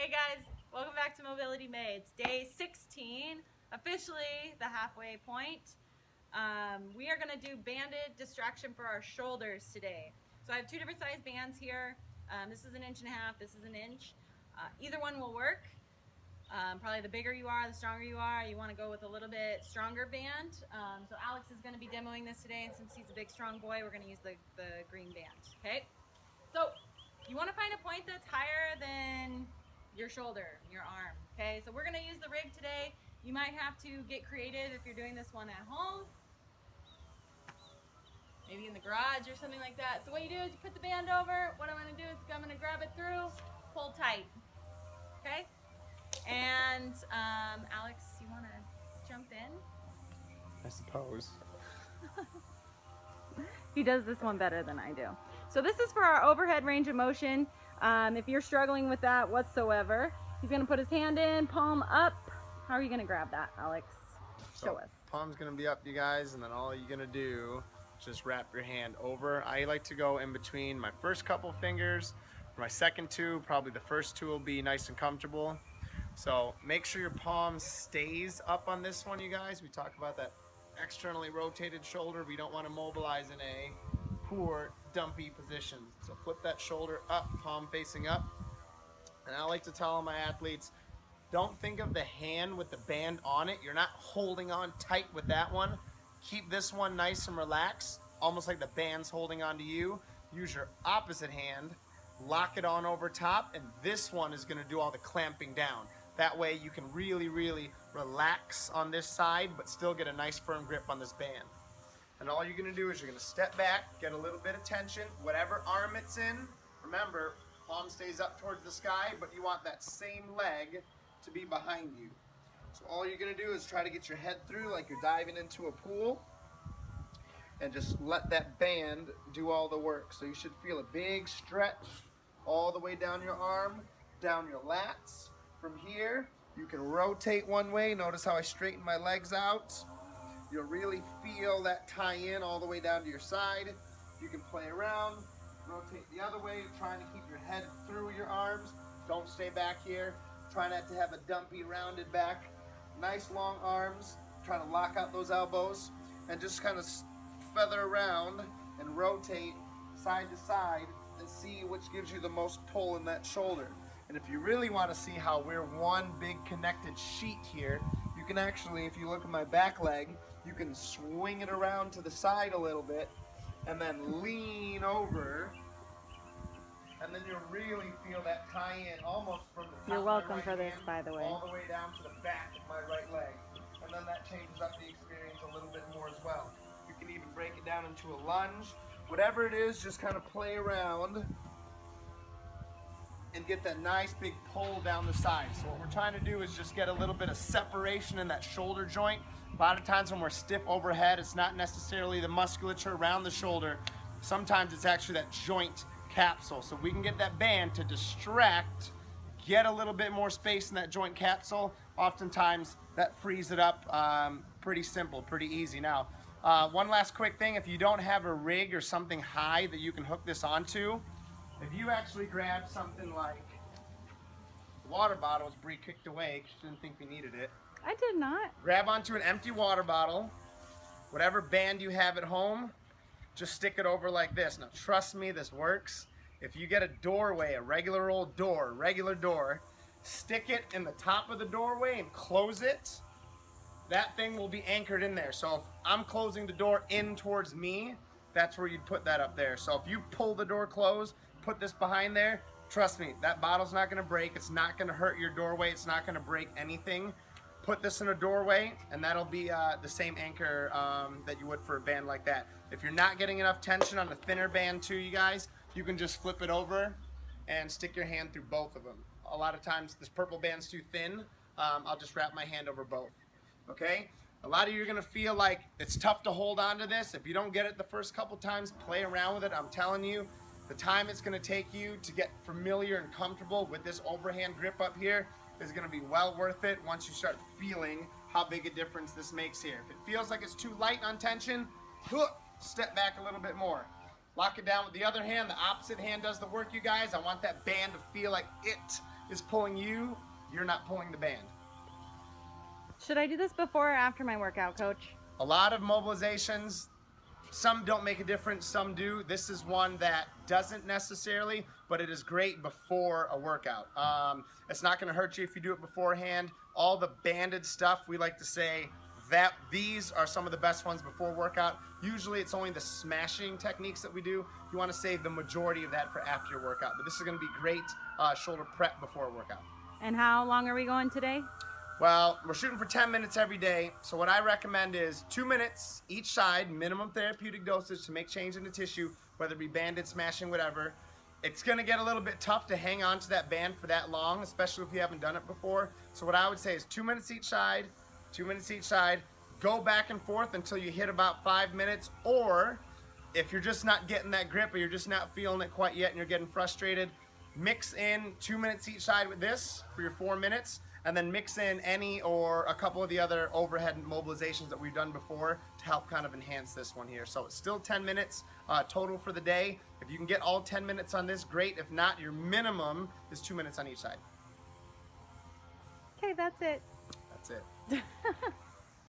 Hey guys, welcome back to Mobility Made. It's day 16, officially the halfway point. We are going to do banded distraction for our shoulders today. So I have two different size bands here. This is 1.5 inches, this is 1 inch. Either one will work. Probably the bigger you are, the stronger you are. You want to go with a little bit stronger band. So Alex is going to be demoing this today, and since he's a big strong boy, we're going to use the green band. Okay? So you want to find a point that's higher than your shoulder, your arm. Okay, so we're going to use the rig today. You might have to get creative if you're doing this one at home, maybe in the garage or something like that. So what you do is you put the band over. What I'm going to do is I'm going to grab it through, pull tight. Okay, and Alex, you want to jump in? I suppose. He does this one better than I do. So this is for our overhead range of motion. If you're struggling with that whatsoever, he's gonna put his hand in, palm up. How are you gonna grab that, Alex? Show us. Palm's gonna be up, you guys, and then all you're gonna do is just wrap your hand over. I like to go in between my first couple fingers. For my second two, probably the first two will be nice and comfortable. So make sure your palm stays up on this one, you guys. We talk about that externally rotated shoulder. We don't want to mobilize in a poor, dumpy position. So flip that shoulder up, palm facing up. And I like to tell all my athletes, don't think of the hand with the band on it. You're not holding on tight with that one. Keep this one nice and relaxed, almost like the band's holding on to you. Use your opposite hand, lock it on over top, and this one is going to do all the clamping down. That way you can really, really relax on this side, but still get a nice firm grip on this band. And all you're gonna do is you're gonna step back, get a little bit of tension, whatever arm it's in. Remember, palm stays up towards the sky, but you want that same leg to be behind you. So all you're gonna do is try to get your head through like you're diving into a pool, and just let that band do all the work. So you should feel a big stretch all the way down your arm, down your lats. From here, you can rotate one way. Notice how I straighten my legs out. You'll really feel that tie in all the way down to your side. You can play around, rotate the other way, trying to keep your head through your arms. Don't stay back here. Try not to have a dumpy, rounded back. Nice long arms. Try to lock out those elbows and just kind of feather around and rotate side to side and see which gives you the most pull in that shoulder. And if you really want to see how we're one big connected sheet here, you can actually, if you look at my back leg, you can swing it around to the side a little bit and then lean over, and then you'll really feel that tie in almost from the top You're of my welcome right for this, hand by the way. all the way down to the back of my right leg. And then that changes up the experience a little bit more as well. You can even break it down into a lunge. Whatever it is, just kind of play around and get that nice big pull down the side. So what we're trying to do is just get a little bit of separation in that shoulder joint. A lot of times when we're stiff overhead, it's not necessarily the musculature around the shoulder. Sometimes it's actually that joint capsule. So we can get that band to distract, get a little bit more space in that joint capsule. Oftentimes that frees it up. Pretty simple, pretty easy. Now, one last quick thing, if you don't have a rig or something high that you can hook this onto, if you actually grab something like the water bottles Bree kicked away because she didn't think we needed it. I did not. Grab onto an empty water bottle, whatever band you have at home, just stick it over like this. Now trust me, this works. If you get a doorway, a regular old door, regular door, stick it in the top of the doorway and close it. That thing will be anchored in there. So if I'm closing the door in towards me, that's where you'd put that up there. So if you pull the door closed, put this behind there, trust me, that bottle's not gonna break. It's not gonna hurt your doorway. It's not gonna break anything. Put this in a doorway and that'll be the same anchor that you would for a band like that. If you're not getting enough tension on a thinner band too, you guys, you can just flip it over and stick your hand through both of them. A lot of times this purple band's too thin. I'll just wrap my hand over both, okay? A lot of you are gonna feel like it's tough to hold on to this. If you don't get it the first couple times, play around with it. I'm telling you, the time it's gonna take you to get familiar and comfortable with this overhand grip up here is gonna be well worth it once you start feeling how big a difference this makes here. If it feels like it's too light on tension, step back a little bit more. Lock it down with the other hand. The opposite hand does the work, you guys. I want that band to feel like it is pulling you, you're not pulling the band. Should I do this before or after my workout, Coach? A lot of mobilizations, some don't make a difference, some do. This is one that doesn't necessarily, but it is great before a workout. It's not going to hurt you if you do it beforehand. All the banded stuff, we like to say that these are some of the best ones before workout. Usually it's only the smashing techniques that we do. You want to save the majority of that for after your workout. But this is going to be great shoulder prep before a workout. And how long are we going today? Well, we're shooting for 10 minutes every day. So what I recommend is 2 minutes each side, minimum therapeutic dosage to make change in the tissue, whether it be banded, smashing, whatever. It's gonna get a little bit tough to hang on to that band for that long, especially if you haven't done it before. So what I would say is 2 minutes each side, 2 minutes each side, go back and forth until you hit about 5 minutes, or if you're just not getting that grip or you're just not feeling it quite yet and you're getting frustrated, mix in 2 minutes each side with this for your 4 minutes, and then mix in any or a couple of the other overhead mobilizations that we've done before to help kind of enhance this one here. So it's still 10 minutes total for the day. If you can get all 10 minutes on this, great. If not, your minimum is 2 minutes on each side. Okay, that's it. That's it.